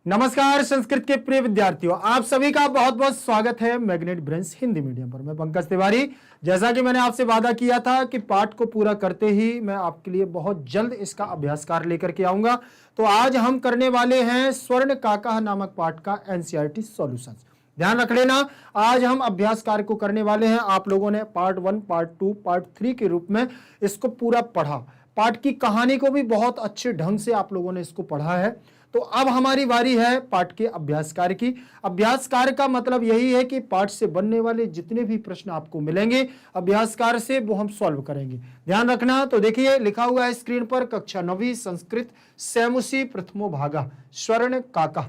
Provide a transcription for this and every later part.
नमस्कार संस्कृत के प्रिय विद्यार्थियों, आप सभी का बहुत बहुत स्वागत है मैग्नेट ब्रेन्स हिंदी मीडियम पर। मैं पंकज तिवारी। जैसा कि मैंने आपसे वादा किया था कि पाठ को पूरा करते ही मैं आपके लिए बहुत जल्द इसका अभ्यास कार्य लेकर के आऊंगा, तो आज हम करने वाले हैं स्वर्ण काका नामक पाठ का एनसीईआरटी सॉल्यूशंस। ध्यान रख लेना, आज हम अभ्यास कार्य को करने वाले हैं। आप लोगों ने पार्ट 1, पार्ट 2, पार्ट 3 के रूप में इसको पूरा पढ़ा। पाठ की कहानी को भी बहुत अच्छे ढंग से आप लोगों ने इसको पढ़ा है। तो अब हमारी बारी है पाठ के अभ्यास कार्य की। अभ्यास कार्य का मतलब यही है कि पाठ से बनने वाले जितने भी प्रश्न आपको मिलेंगे अभ्यास कार्य से वो हम सॉल्व करेंगे। ध्यान रखना। तो देखिए लिखा हुआ है स्क्रीन पर, कक्षा 9वीं संस्कृत सैमुसी प्रथमो भागा स्वर्ण काका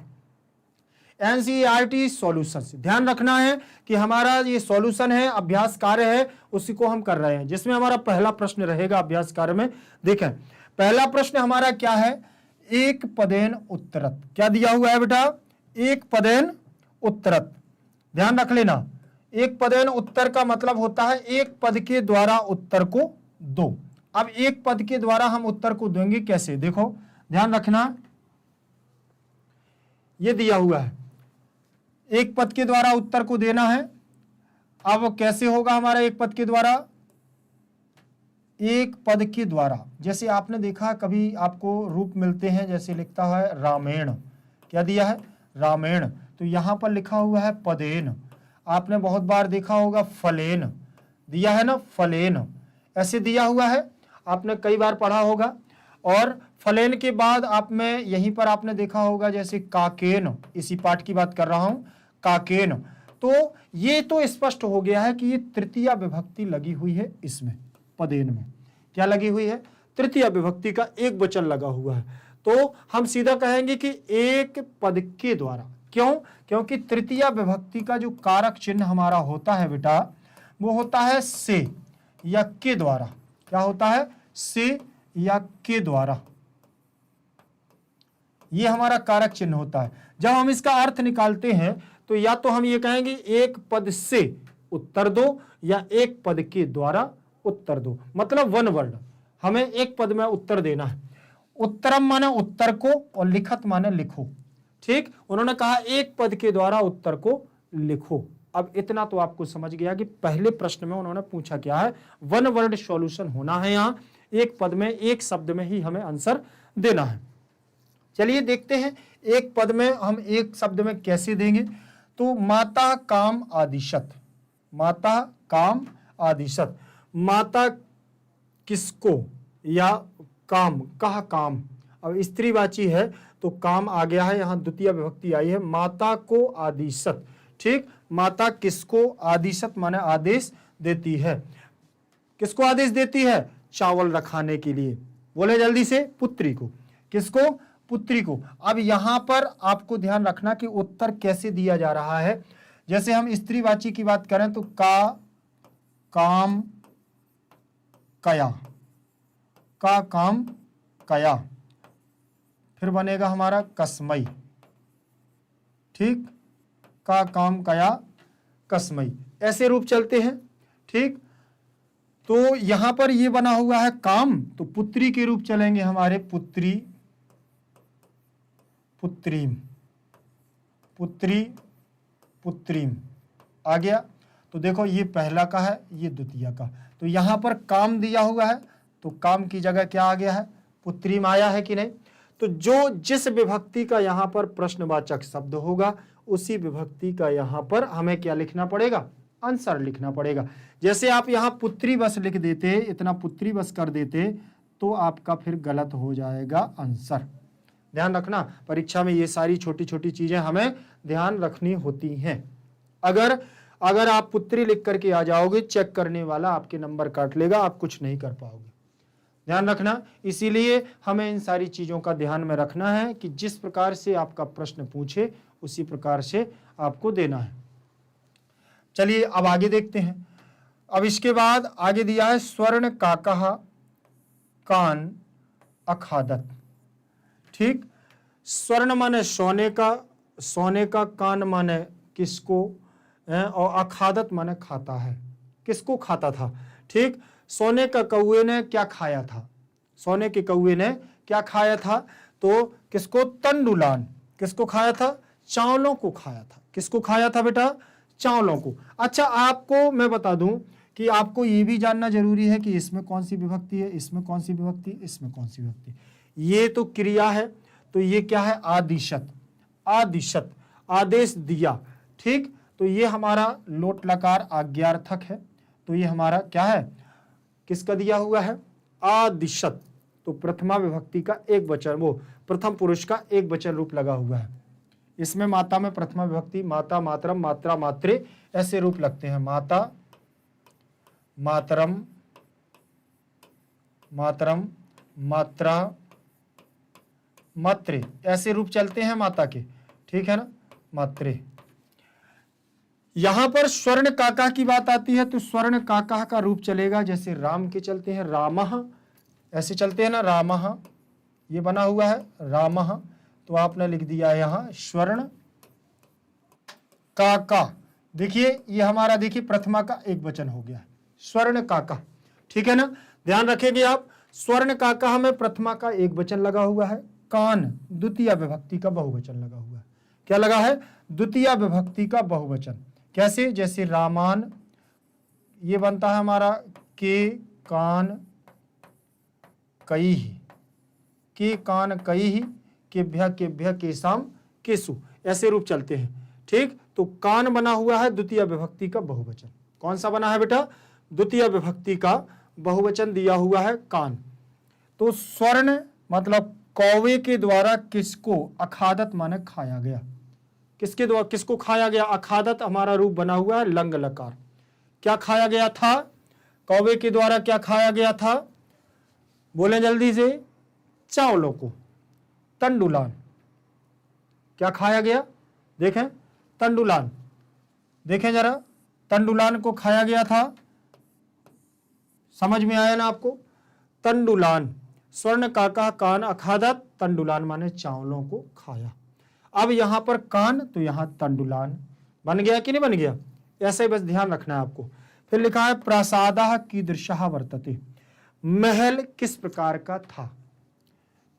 एनसीईआरटी सॉल्यूशंस। ध्यान रखना है कि हमारा ये सॉल्यूशन है, अभ्यास कार्य है, उसी को हम कर रहे हैं, जिसमें हमारा पहला प्रश्न रहेगा अभ्यास कार्य में। देखें पहला प्रश्न हमारा क्या है, एक पदेन उत्तरत। क्या दिया हुआ है बेटा, एक पदेन उत्तरत। ध्यान रख लेना, एक पदेन उत्तर का मतलब होता है एक पद के द्वारा उत्तर को दो। अब एक पद के द्वारा हम उत्तर को देंगे कैसे, देखो ध्यान रखना, ये दिया हुआ है एक पद के द्वारा उत्तर को देना है। अब कैसे होगा हमारा एक पद के द्वारा, एक पद के द्वारा, जैसे आपने देखा कभी आपको रूप मिलते हैं, जैसे लिखता है रामेण। क्या दिया है, रामेण। तो यहां पर लिखा हुआ है पदेन। आपने बहुत बार देखा होगा फलेन, दिया है ना, फलेन ऐसे दिया हुआ है, आपने कई बार पढ़ा होगा। और फलेन के बाद आप में यहीं पर आपने देखा होगा जैसे काकेन, इसी पाठ की बात कर रहा हूं, काकेन। तो ये तो स्पष्ट हो गया है कि ये तृतीय विभक्ति लगी हुई है इसमें, पदेन में क्या लगी हुई है, तृतीय विभक्ति का एक वचन लगा हुआ है। तो हम सीधा कहेंगे कि एक पद के द्वारा। क्यों, क्योंकि तृतीय विभक्ति का जो कारक चिन्ह हमारा होता है बेटा, वो होता है से या के द्वारा। क्या होता है, से या के द्वारा, ये हमारा कारक चिन्ह होता है। जब हम इसका अर्थ निकालते हैं तो या तो हम ये कहेंगे एक पद से उत्तर दो या एक पद के द्वारा उत्तर दो, मतलब वन वर्ड, हमें एक पद में उत्तर देना है। उत्तरम माने उत्तर को और लिखत माने लिखो। ठीक, उन्होंने कहा एक पद के द्वारा उत्तर को लिखो। अब इतना तो आपको समझ गया कि पहले प्रश्न में उन्होंने पूछा क्या है, वन वर्ड सॉल्यूशन होना है, यहां एक पद में एक शब्द में ही हमें आंसर देना है। चलिए देखते हैं एक पद में हम एक शब्द में कैसे देंगे। तो माता काम आदिशत, माता काम आदिशत, माता किसको या काम, कहा काम। अब स्त्रीवाची है तो काम आ गया है, यहां द्वितीय विभक्ति आई है, माता को आदिशत। ठीक, माता किसको आदिशत माने आदेश देती है। किसको आदेश देती है, चावल रखाने के लिए, बोले जल्दी से, पुत्री को। किसको, पुत्री को। अब यहां पर आपको ध्यान रखना कि उत्तर कैसे दिया जा रहा है। जैसे हम स्त्रीवाची की बात करें तो का काम कया, का काम कया, फिर बनेगा हमारा कस्मई। ठीक, का काम कया कस्मई, ऐसे रूप चलते हैं। ठीक, तो यहां पर ये बना हुआ है काम, तो पुत्री के रूप चलेंगे हमारे, पुत्री, पुत्रीम, पुत्री, पुत्रीम आ गया। तो देखो ये पहला का है, ये द्वितीय का। तो यहां पर काम दिया हुआ है तो काम की जगह क्या आ गया है, पुत्रीम आया है कि नहीं। तो जो जिस विभक्ति का यहां पर प्रश्नवाचक शब्द होगा उसी विभक्ति का यहां पर हमें क्या लिखना पड़ेगा, आंसर लिखना पड़ेगा। जैसे आप यहां पुत्री बस लिख देते, इतना पुत्री बस कर देते, तो आपका फिर गलत हो जाएगा आंसर। ध्यान रखना, परीक्षा में ये सारी छोटी छोटी चीजें हमें ध्यान रखनी होती हैं। अगर आप पुत्री लिख करके आ जाओगे, चेक करने वाला आपके नंबर काट लेगा, आप कुछ नहीं कर पाओगे। ध्यान रखना, इसीलिए हमें इन सारी चीजों का ध्यान में रखना है कि जिस प्रकार से आपका प्रश्न पूछे उसी प्रकार से आपको देना है। चलिए अब आगे देखते हैं। अब इसके बाद आगे दिया है स्वर्ण काका कान अखादत। ठीक, स्वर्ण माने सोने का, सोने का, कान माने किसको, और अखादत माने खाता है, किसको खाता था। ठीक, सोने का कौए ने क्या खाया था, सोने के कौए ने क्या खाया था, तो किसको, तंडुलान, किसको खाया था? चावलों को खाया था। किसको खाया था बेटा? चावलों को। अच्छा, आपको मैं बता दूं कि आपको ये भी जानना जरूरी है कि इसमें कौन सी विभक्ति है, इसमें कौन सी विभक्ति, इसमें कौन सी विभक्ति। ये तो क्रिया है, तो ये क्या है? आदिशत। आदिशत, आदेश दिया, ठीक। तो ये हमारा लोट लकार आज्ञार्थक है, तो ये हमारा क्या है? किसका दिया हुआ है? आदिशत। तो प्रथमा विभक्ति का एक वचन, वो प्रथम पुरुष का एक वचन रूप लगा हुआ है। इसमें माता में प्रथमा विभक्ति, माता, मातरम, मात्रा, मात्रे ऐसे रूप लगते हैं। माता, मातरम, मातरम, मात्रा, मात्रे ऐसे रूप चलते हैं माता के, ठीक है ना? मात्रे। यहां पर स्वर्ण काका की बात आती है तो स्वर्ण काका का रूप चलेगा जैसे राम के चलते हैं, रामः ऐसे चलते हैं ना, रामः ये बना हुआ है रामः, तो आपने लिख दिया यहां स्वर्ण काका। देखिए ये हमारा, देखिए प्रथमा का एक वचन हो गया स्वर्ण काका, ठीक है ना? ध्यान रखेंगे आप, स्वर्ण काका में प्रथमा का एक वचन लगा हुआ है, कान द्वितीय विभक्ति का बहुवचन लगा हुआ है। क्या लगा है? द्वितीय विभक्ति का बहुवचन। कैसे? जैसे रामान, ये बनता है हमारा के कान कई, के कान कई, केभ्य केभ्य केसाम केसु ऐसे रूप चलते हैं, ठीक। तो कान बना हुआ है द्वितीय विभक्ति का बहुवचन। कौन सा बना है बेटा? द्वितीय विभक्ति का बहुवचन दिया हुआ है कान। तो स्वर्ण मतलब कौवे के द्वारा किसको? अखादत माने खाया गया। किसके द्वारा किसको खाया गया? अखादत हमारा रूप बना हुआ है लंग लकार। क्या खाया गया था? कौवे के द्वारा क्या खाया गया था? बोले जल्दी से। चावलों को। तंडुलान। क्या खाया गया? देखें, तंडुलान, देखें जरा, तंडुलान को खाया गया था। समझ में आया ना आपको? तंडुलान, स्वर्ण काका कान अखादत, तंडुलान माने चावलों को खाया। अब यहां पर कान, तो यहां तंडुलान बन गया कि नहीं बन गया? ऐसे बस ध्यान रखना है आपको। फिर लिखा है प्रासादः कीदृशः वर्तते। महल किस प्रकार का था?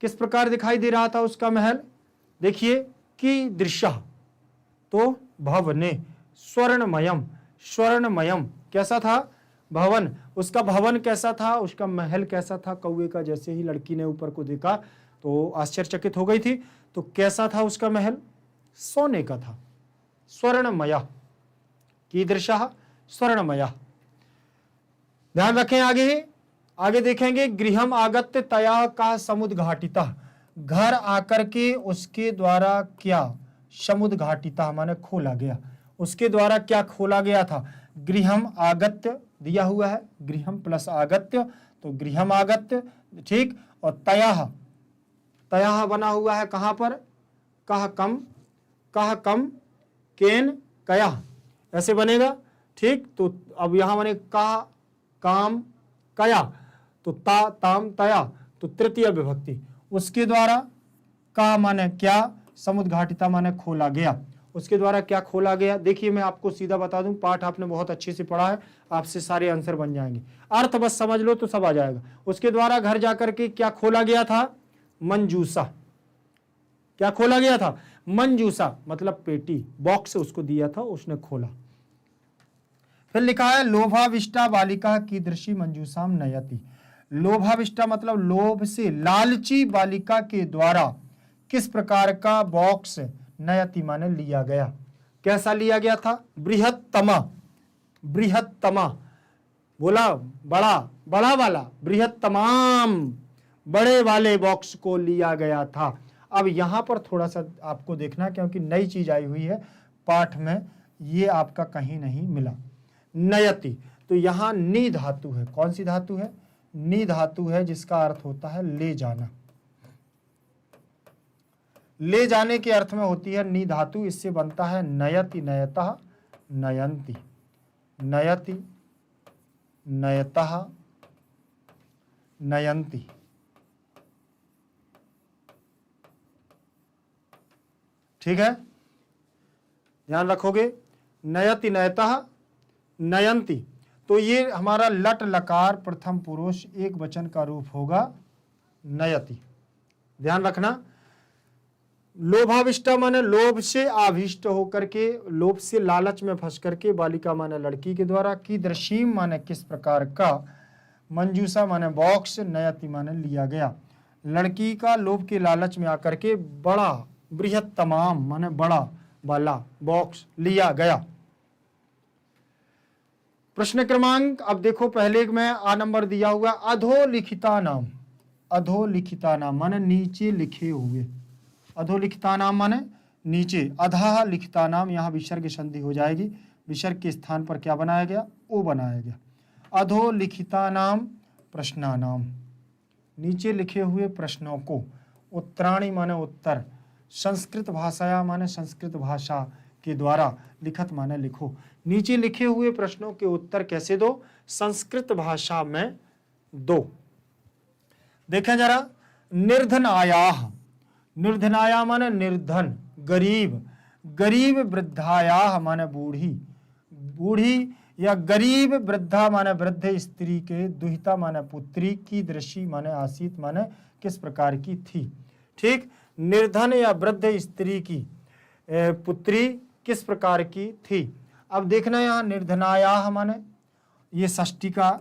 किस प्रकार दिखाई दे रहा था उसका महल? देखिए, कीदृशः तो भवने, स्वर्णमयम, स्वर्णमयम कैसा था? भवन। उसका भवन कैसा था? उसका महल कैसा था? कौवे का जैसे ही लड़की ने ऊपर को देखा तो आश्चर्यचकित हो गई थी। तो कैसा था उसका महल? सोने का था। स्वर्णमय, कीदृशः स्वर्णमय। ध्यान रखें आगे देखेंगे, गृहम आगत्य तया का समुद्घाटिता। घर आकर के उसके द्वारा क्या? समुद्घाटिता माने खोला गया। उसके द्वारा क्या खोला गया था? गृहम आगत्य दिया हुआ है, गृहम प्लस आगत्य, तो गृहम आगत्य, ठीक। और तयः, तयः बना हुआ है कहां पर? कह कम केन कयः ऐसे बनेगा, ठीक। तो अब यहां बने कह काम कया, तो ता ताम तया, तो तृतीय विभक्ति। उसके द्वारा का माने क्या? समुद्घाटिता माने खोला गया। उसके द्वारा क्या खोला गया? देखिए मैं आपको सीधा बता दूं, पाठ आपने बहुत अच्छे से पढ़ा है, आपसे सारे आंसर बन जाएंगे। अर्थ बस समझ लो तो सब आ जाएगा। उसके द्वारा घर जाकर के क्या खोला गया था? मंजूसा। क्या खोला गया था? मंजूसा मतलब पेटी, बॉक्स उसको दिया था, उसने खोला। फिर लिखा है लोभाविष्टा बालिका कीदृशी मंजूसाम नयति। लोभाविष्टा मतलब लोभ से लालची बालिका के द्वारा किस प्रकार का बॉक्स नयति माने लिया गया। कैसा लिया गया था? बृहत्तमा, बृहत्तमा बोला बड़ा, बड़ा वाला, बृहत्तमाम बड़े वाले बॉक्स को लिया गया था। अब यहां पर थोड़ा सा आपको देखना, क्योंकि नई चीज आई हुई है पाठ में, ये आपका कहीं नहीं मिला। नयति, तो यहां नी धातु है। कौन सी धातु है? नी धातु है, जिसका अर्थ होता है ले जाना। ले जाने के अर्थ में होती है नी धातु। इससे बनता है नयति, नयतः, नयंती, नयति, नयतः, नयंती। ठीक है, ध्यान रखोगे। नयति, नयतः, नयंती। तो ये हमारा लट लकार प्रथम पुरुष एक वचन का रूप होगा नयति। ध्यान रखना। लोभाविष्टा माने लोभ से आविष्ट होकर के, लोभ से लालच में फंस करके, बालिका माने लड़की के द्वारा, कीदृशीम माने किस प्रकार का, मंजूषा माने बॉक्स, नयति माने लिया गया। लड़की का लोभ के लालच में आकर के बड़ा बृहत तमाम माने बड़ा वाला बॉक्स लिया गया। प्रश्न क्रमांक, अब देखो पहले में आ नंबर दिया हुआ अधोलिखिता नाम। अधोलिखिता नाम माने नीचे लिखे हुए, अधोलिखिता नाम माने नीचे, अधः लिखिता नाम, यहाँ विसर्ग संधि हो जाएगी, विसर्ग के स्थान पर क्या बनाया गया, ओ बनाया गया। अधोलिखिता नाम प्रश्ना नाम, नीचे लिखे हुए प्रश्नों को, उत्तराणी माने उत्तर, संस्कृत भाषाया माने संस्कृत भाषा के द्वारा, लिखत माने लिखो। नीचे लिखे हुए प्रश्नों के उत्तर कैसे दो, संस्कृत भाषा में दो। देखें जरा, निर्धनायाः, निर्धनाया माने निर्धन, गरीब, गरीब वृद्धायाः माने बूढ़ी, बूढ़ी या गरीब वृद्धा माने वृद्ध स्त्री के, दुहिता माने पुत्री, कीदृशी माने आसीत माने किस प्रकार की थी। ठीक, निर्धन या वृद्ध स्त्री की पुत्री किस प्रकार की थी। अब देखना यहाँ निर्धनायाः माने ये षष्ठी का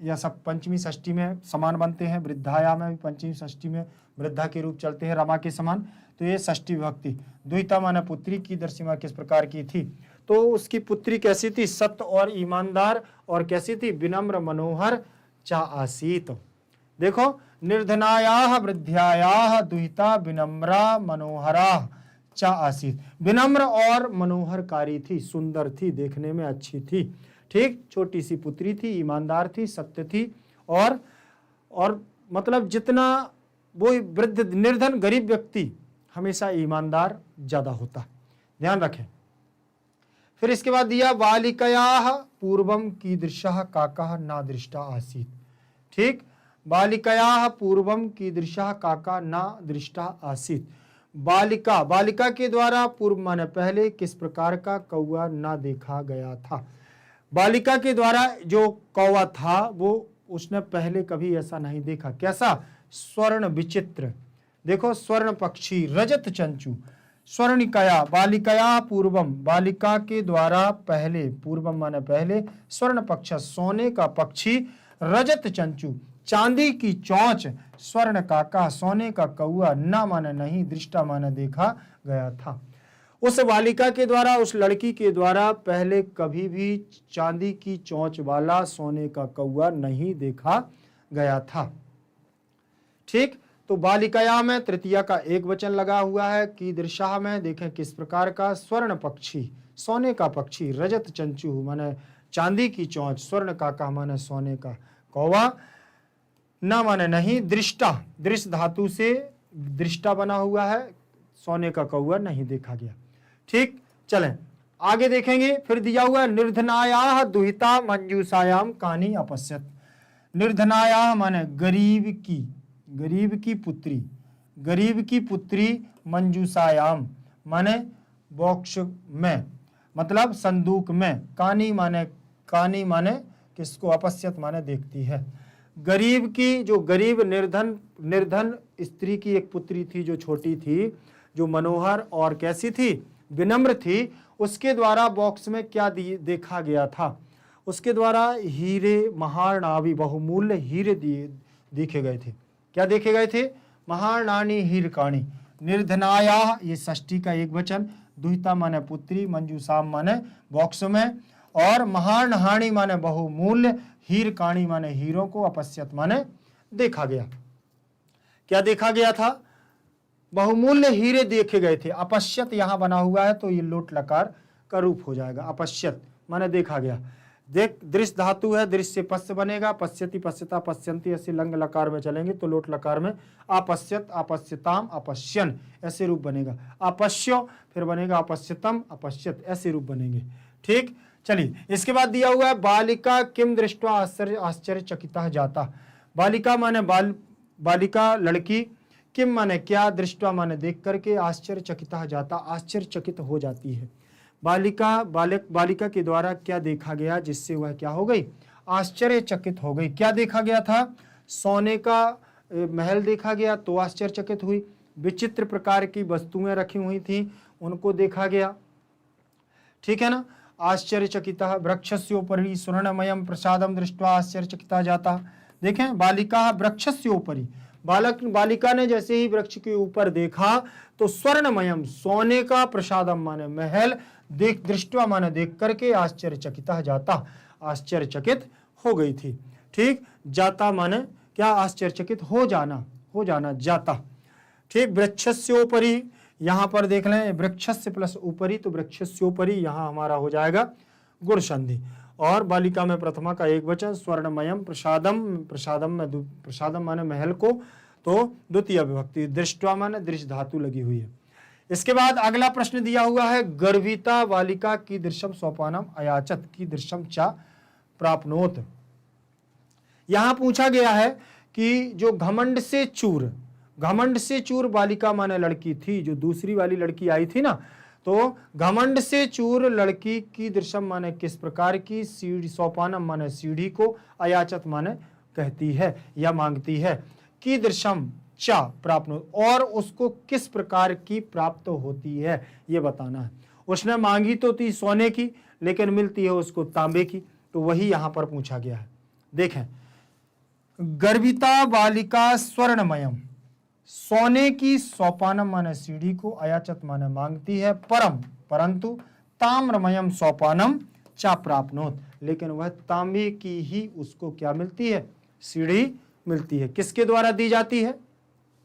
या सब पंचमी षष्ठी में समान बनते हैं, वृद्धाया में भी पंचमी षष्ठी में वृद्धा के रूप चलते हैं रमा के समान, तो ये षष्ठी विभक्ति। दुहिता माने पुत्री, कीदृशी माने किस प्रकार की थी, तो उसकी पुत्री कैसी थी, सत्य और ईमानदार, और कैसी थी, विनम्र मनोहर चा आसीत। देखो, निर्धनायाः वृद्धायाः दुहिता विनम्रा मनोहरा चा आसीत, विनम्र और मनोहरकारी थी, सुंदर थी, देखने में अच्छी थी। ठीक, छोटी सी पुत्री थी, ईमानदार थी, सत्य थी, और मतलब जितना वो वृद्ध निर्धन गरीब व्यक्ति हमेशा ईमानदार ज्यादा होता है, ध्यान रखें। फिर इसके बाद दिया बालिकयाः पूर्वम कीदृशः काका ना दृष्टा आसीत। ठीक, बालिकयाः पूर्वम कीदृशः काका ना दृष्टा आसीत, बालिका, बालिका के द्वारा पूर्व माने पहले किस प्रकार का कौआ ना देखा गया था। बालिका के द्वारा जो कौवा था वो उसने पहले कभी ऐसा नहीं देखा। कैसा, स्वर्ण विचित्र, देखो स्वर्ण पक्षी, रजत चंचू, स्वर्णिकया, बालिकया पूर्वम, बालिका के द्वारा पहले, पूर्वम माने पहले, स्वर्ण पक्ष सोने का पक्षी, रजत चंचू चांदी की चोंच, स्वर्ण काका सोने का कौआ, न माने नहीं, दृष्टा माने देखा गया था। उस बालिका के द्वारा, उस लड़की के द्वारा पहले कभी भी चांदी की चोंच वाला सोने का कौआ नहीं देखा गया था। ठीक, तो बालिकाया में तृतीया का एक वचन लगा हुआ है, कीदृशः में देखें किस प्रकार का, स्वर्ण पक्षी, सोने का पक्षी, रजत चंचू माने चांदी की चोंच, स्वर्ण काका माने सोने का कौवा, न माने नहीं, दृष्टा, दृश्य धातु से दृष्टा बना हुआ है, सोने का कौआ नहीं देखा गया। ठीक, चलें आगे देखेंगे। फिर दिया हुआ निर्धनायाः दुहिता मंजूषायाम कानी अपश्यत। निर्धनायाः माने गरीब की, गरीब की पुत्री, गरीब की पुत्री, मंजूषायाम माने बॉक्स में, मतलब संदूक में, कानी माने किसको, अपश्यत माने देखती है। गरीब की, जो गरीब निर्धन स्त्री की एक पुत्री थी जो छोटी थी, जो मनोहर और कैसी थी, विनम्र थी, उसके द्वारा बॉक्स में क्या देखा गया था, उसके द्वारा हीरे, महारणावी, बहुमूल्य हीरे देखे गए थे। क्या देखे गए थे, महारणानी हीरकाणी। निर्धनायाः ये षष्ठी का एक वचन, दुहिता माने पुत्री, मंजूषाम माने बॉक्स में, और महारणानी माने बहुमूल्य, हीरकाणी माने हीरों को, अपश्यत माने देखा गया। क्या देखा गया था, बहुमूल्य हीरे देखे गए थे। अपश्यत यहां बना हुआ है तो ये लोट लकार का रूप हो जाएगा, अपश्यत माने देखा गया। देख, दृश्य धातु है, दृश्य से पश्य बनेगा, पश्यति, पश्यता, पश्यन्ति, ऐसे लंग लकार में चलेंगे तो लोट लकार में अपश्यत, अपश्यताम, अपश्यन ऐसे रूप बनेगा। अपश्यो फिर बनेगा अपश्यतम, अपश्यत ऐसे रूप बनेंगे। ठीक, चलिए इसके बाद दिया हुआ है बालिका किम दृष्ट्वा आश्चर्यचकिता जाता। बालिका माने बालिका लड़की, किम माने क्या, दृष्ट्वा माने देख करके, आश्चर्यचकिता जाता आश्चर्यचकित हो जाती है। बालिका के द्वारा क्या देखा गया जिससे वह क्या हो गई, आश्चर्यचकित हो गई। क्या देखा गया था, सोने का महल देखा गया तो आश्चर्यचकित हुई, विचित्र प्रकार की वस्तुएं रखी हुई थी, उनको देखा गया। ठीक है ना। आश्चर्यचकितः वृक्षस्योपरि स्वर्णमयं प्रसादम दृष्ट्वा आश्चर्यचकितः जाता। देखें, बालिका वृक्षस्योपरि, बालिका ने जैसे ही वृक्ष के ऊपर देखा तो स्वर्णमयम, सोने का, प्रसादम माने महल, दृष्टवा माने देख करके, आश्चर्यचकितः जाता, आश्चर्यचकित हो गई थी। ठीक, जाता माने क्या, आश्चर्यचकित हो जाना, जाता। ठीक, वृक्षस्योपरि, यहां पर देख लें वृक्षस्य प्लस ऊपरी, तो वृक्षस्योपरि यहां हमारा हो जाएगा गुण संधि। और बालिका में प्रथमा का एक वचन, स्वर्णमयम प्रसादम, प्रसादम माने महल को, तो द्वितीय विभक्ति, दृष्टवा माने दृश्य धातु लगी हुई है। इसके बाद अगला प्रश्न दिया हुआ है, गर्विता बालिका कीदृशम सोपानम अयाचत कीदृशम चा प्राप्नोत। यहां पूछा गया है कि जो घमंड से चूर बालिका माने लड़की थी, जो दूसरी वाली लड़की आई थी ना, तो घमंड से चूर लड़की की दृश्यम माने किस प्रकार की, सीढ़ी, सोपानम माने सीढ़ी को, अयाचत माने कहती है या मांगती है, की दृश्यम चा प्राप्त, और उसको किस प्रकार की प्राप्त होती है ये बताना है। उसने मांगी तो थी सोने की, लेकिन मिलती है उसको तांबे की, तो वही यहां पर पूछा गया है। देखें, गर्विता बालिका स्वर्णमयम, सोने की, सोपानम माने सीढ़ी को, अयाचत माने मांगती है, परंतु ताम्रमयम सोपानम चा प्राप्नोत, लेकिन वह तांबे की ही उसको क्या मिलती है, सीढ़ी मिलती है। किसके द्वारा दी जाती है,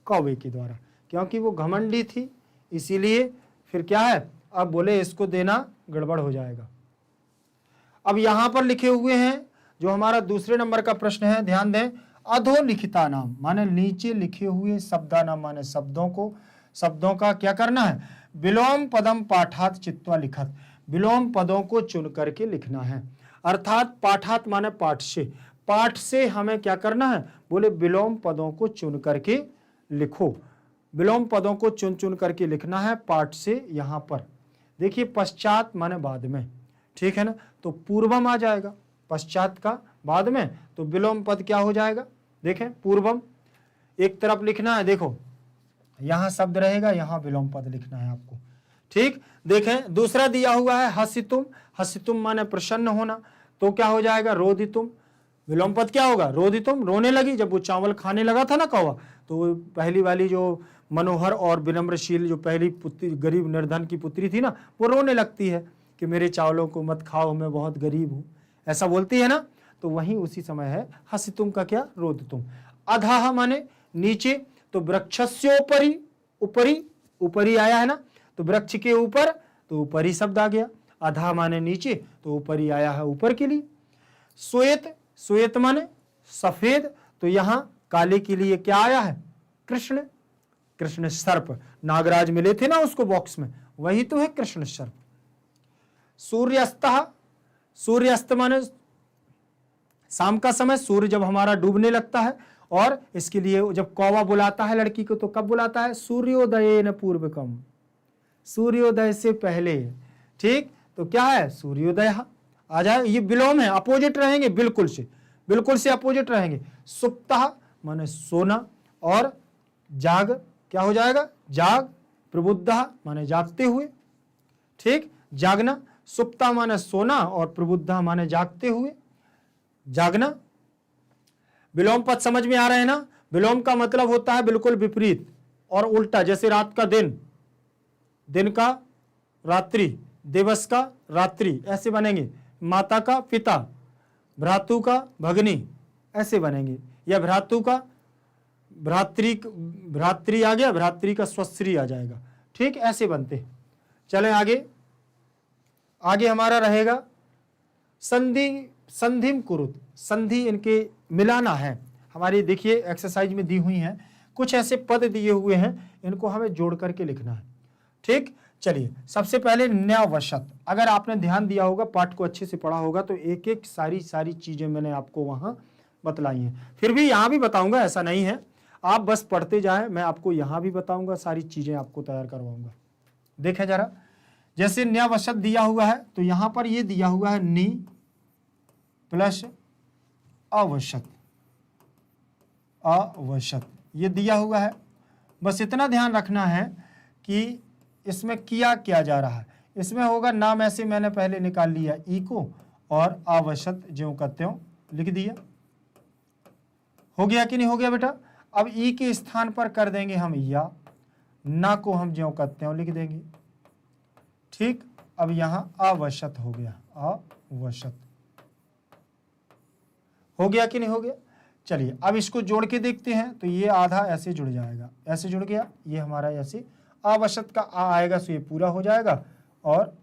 कौवे के द्वारा, क्योंकि वो घमंडी थी, इसीलिए फिर क्या है, अब बोले इसको देना गड़बड़ हो जाएगा। अब यहां पर लिखे हुए हैं जो हमारा दूसरे नंबर का प्रश्न है, ध्यान दें, अधोलिखिता नाम माने नीचे लिखे हुए शब्दा नाम माने शब्दों का क्या करना है, विलोम पदम पाठात चित्वा लिखत, विलोम पदों को चुन करके लिखना है। अर्थात पाठात माने पाठ से हमें क्या करना है, बोले विलोम पदों को चुन करके लिखो, विलोम पदों को चुन करके लिखना है पाठ से। यहां पर देखिए, पश्चात माने बाद में, ठीक है ना, तो पूर्वम आ जाएगा पश्चात का बाद में, तो विलोम पद क्या हो जाएगा, देखें पूर्वम एक तरफ लिखना है, देखो यहां शब्द रहेगा, यहां विलोम पद लिखना है आपको। ठीक, देखें दूसरा दिया हुआ है हसितुम माने प्रसन्न होना, तो क्या हो जाएगा, रोदितुम, विलोम पद क्या होगा, रोदितुम, रोने लगी। जब वो चावल खाने लगा था ना कौवा, तो वो पहली वाली जो मनोहर और विनम्रशील जो पहली पुत्री, गरीब निर्धन की पुत्री थी ना, वो रोने लगती है कि मेरे चावलों को मत खाओ, मैं बहुत गरीब हूं, ऐसा बोलती है ना, तो वहीं उसी समय है हसितुम का क्या, रोदितुम। अधः माने नीचे, तो वृक्षस्योपरि, ऊपरी आया है ना, तो वृक्ष के ऊपर, तो ऊपरी शब्द आ गया। अधः माने नीचे, तो ऊपरी आया है ऊपर के लिए। श्वेत माने सफेद, तो यहां काले के लिए क्या आया है, कृष्ण सर्प, नागराज मिले थे ना उसको बॉक्स में, वही तो है कृष्ण सर्प। सूर्यास्त माने शाम का समय, सूर्य जब हमारा डूबने लगता है, और इसके लिए जब कौवा बुलाता है लड़की को, तो कब बुलाता है, सूर्योदय न पूर्वकम, सूर्योदय से पहले। ठीक, तो क्या है, सूर्योदय आ जाए, ये विलोम है, अपोजिट रहेंगे, बिल्कुल से अपोजिट रहेंगे। सुप्तः माने सोना, और जाग क्या हो जाएगा, जाग, प्रबुद्धः माने जागते हुए। ठीक, जागना, सुप्ता माने सोना, और प्रबुद्धः माने जागते हुए, जागना। विलोम पद समझ में आ रहे हैं ना, विलोम का मतलब होता है बिल्कुल विपरीत और उल्टा, जैसे रात का दिन का रात्रि, दिवस का रात्रि, ऐसे बनेंगे। माता का पिता, भ्रातु का भगनी, ऐसे बनेंगे, या भ्रातु का भ्रातृ आ गया, भ्रातृ का स्वश्री आ जाएगा। ठीक, ऐसे बनते। चलें आगे हमारा रहेगा संधिम कुरुत, संधि इनके मिलाना है। हमारी देखिए एक्सरसाइज में दी हुई हैं, कुछ ऐसे पद दिए हुए हैं, इनको हमें जोड़ करके लिखना है। ठीक, चलिए सबसे पहले न्यावशत। अगर आपने ध्यान दिया होगा, पाठ को अच्छे से पढ़ा होगा, तो एक एक सारी चीजें मैंने आपको वहां बतलाई हैं। फिर भी यहां भी बताऊंगा, ऐसा नहीं है, आप बस पढ़ते जाएं, मैं आपको यहां भी बताऊंगा, सारी चीजें आपको तैयार करवाऊंगा। देखें जरा, जैसे न्यावशत दिया हुआ है, तो यहां पर ये दिया हुआ है नी प्लस अवशत, ये दिया हुआ है। बस इतना ध्यान रखना है कि इसमें किया क्या जा रहा है। इसमें होगा नाम ऐसे मैंने पहले निकाल लिया ई को और आवश्यक ज्यों का त्यों लिख दिया। हो गया कि नहीं हो गया बेटा? अब ई के स्थान पर कर देंगे हम या, ना को हम ज्यों का त्यों लिख देंगे। ठीक, अब यहां आवश्यक हो गया, आवश्यक हो गया कि नहीं हो गया? चलिए अब इसको जोड़ के देखते हैं। तो ये आधा ऐसे जुड़ जाएगा, ऐसे जुड़ गया, ये हमारा ऐसे आवश्यक का आ आएगा तो ये पूरा हो जाएगा और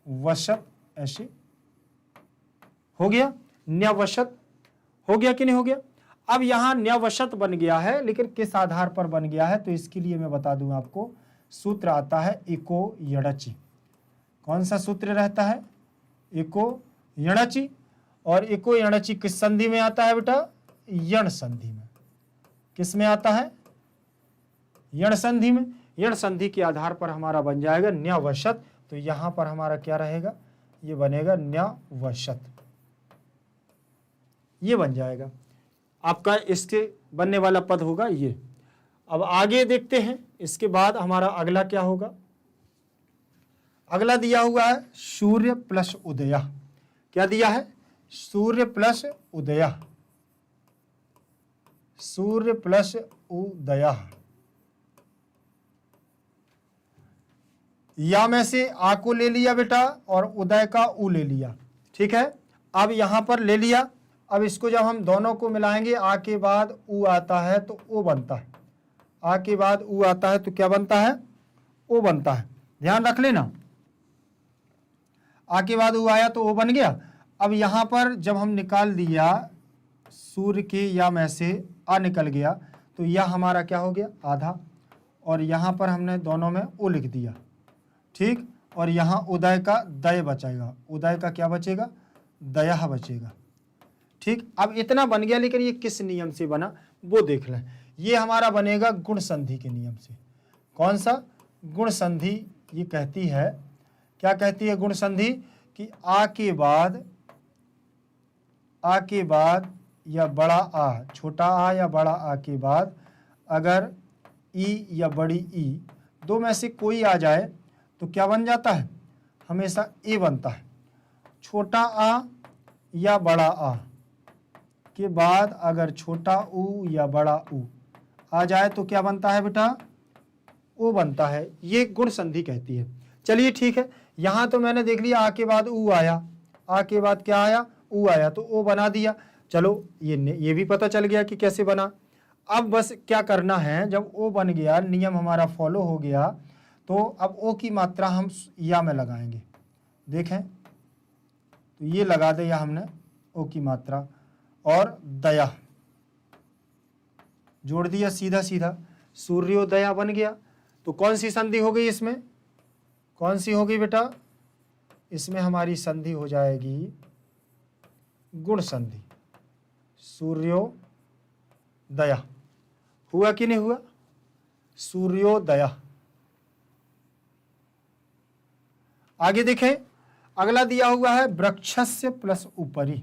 वशत ऐसे हो गया। न्यवशत हो गया कि नहीं हो गया? अब यहां न्यवशत बन गया है, लेकिन किस आधार पर बन गया है तो इसके लिए मैं बता दूं आपको, सूत्र आता है इको यणचि। कौन सा सूत्र रहता है? इको यणचि। और इको यणचि किस संधि में आता है बेटा? यण संधि में। किस में आता है? यण संधि में। यण संधि के आधार पर हमारा बन जाएगा न्यवशत। तो यहां पर हमारा क्या रहेगा? ये बनेगा न्यवशत, ये बन जाएगा आपका। इसके बनने वाला पद होगा ये। अब आगे देखते हैं, इसके बाद हमारा अगला क्या होगा? अगला दिया हुआ है सूर्य प्लस उदय। क्या दिया है? सूर्य प्लस उदय, सूर्य प्लस उदय। या में से आ को ले लिया बेटा और उदय का उ ले लिया। ठीक है, अब यहां पर ले लिया। अब इसको जब हम दोनों को मिलाएंगे, आ के बाद उ आता है तो ओ बनता है। आ के बाद उ आता है तो क्या बनता है? ओ बनता है। ध्यान रख लेना, आ के बाद उ आया तो ओ बन गया। अब यहां पर जब हम निकाल दिया सूर्य के या में से आ निकल गया तो यह हमारा क्या हो गया? आधा। और यहां पर हमने दोनों में ओ लिख दिया। ठीक, और यहां उदय का दय बचेगा। उदय का क्या बचेगा? दया बचेगा। ठीक, अब इतना बन गया, लेकिन ये किस नियम से बना वो देख लें। ये हमारा बनेगा गुण संधि के नियम से। कौन सा? गुण संधि। ये कहती है, क्या कहती है गुण संधि? कि आ के बाद या बड़ा आ, छोटा आ या बड़ा आ के बाद अगर ई या बड़ी ई दो में से कोई आ जाए तो क्या बन जाता है? हमेशा ए बनता है। छोटा आ या बड़ा आ के बाद अगर छोटा ऊ या बड़ा ऊ आ जाए तो क्या बनता है बेटा? ओ बनता है। ये गुण संधि कहती है। चलिए ठीक है, यहां तो मैंने देख लिया आ के बाद ऊ आया, आ के बाद क्या आया? ऊ आया, तो ओ बना दिया। चलो ये भी पता चल गया कि कैसे बना। अब बस क्या करना है, जब ओ बन गया, नियम हमारा फॉलो हो गया, तो अब ओ की मात्रा हम या में लगाएंगे। देखें तो ये लगा दे या हमने ओ की मात्रा और दया जोड़ दिया, सीधा सीधा सूर्योदया बन गया। तो कौन सी संधि हो गई इसमें? कौन सी हो गई बेटा? इसमें हमारी संधि हो जाएगी गुण संधि, सूर्योदया। हुआ कि नहीं हुआ? सूर्योदया। आगे देखें, अगला दिया हुआ है वृक्षस्य प्लस ऊपरी।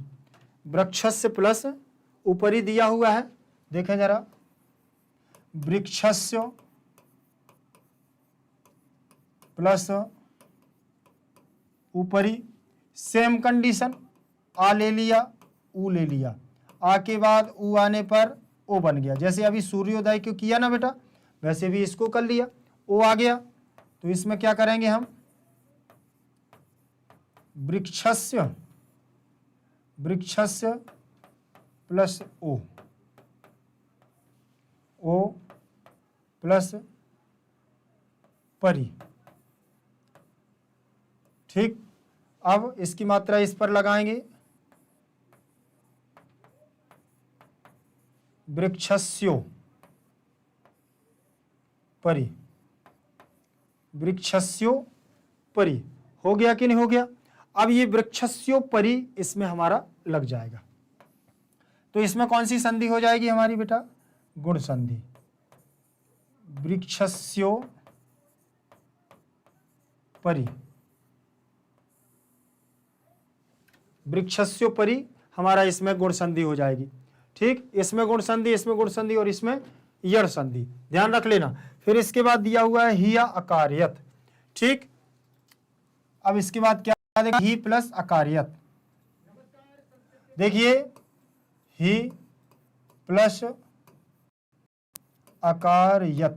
वृक्षस्य प्लस ऊपरी दिया हुआ है। देखें जरा, वृक्षस्य प्लस ऊपरी, सेम कंडीशन। आ ले लिया, ऊ ले लिया, आ के बाद ऊ आने पर ओ बन गया। जैसे अभी सूर्योदय क्यों किया ना बेटा, वैसे भी इसको कर लिया, ओ आ गया। तो इसमें क्या करेंगे हम? वृक्षस्य प्लस ओ, ओ प्लस परी। ठीक, अब इसकी मात्रा इस पर लगाएंगे, वृक्षस्यो परी। वृक्षस्यो परी हो गया कि नहीं हो गया? अब ये वृक्षस्यो परी इसमें हमारा लग जाएगा। तो इसमें कौन सी संधि हो जाएगी हमारी बेटा? गुण संधि। वृक्षस्यो परी, वृक्षस्यो परी हमारा इसमें गुण संधि हो जाएगी। ठीक, इसमें गुण संधि, इसमें गुण संधि और इसमें यण संधि। ध्यान रख लेना। फिर इसके बाद दिया हुआ है हिया अकार्यत। ठीक, अब इसके बाद क्या देगा, ही प्लस अकार्यत। देखिए ही प्लस अकार्यत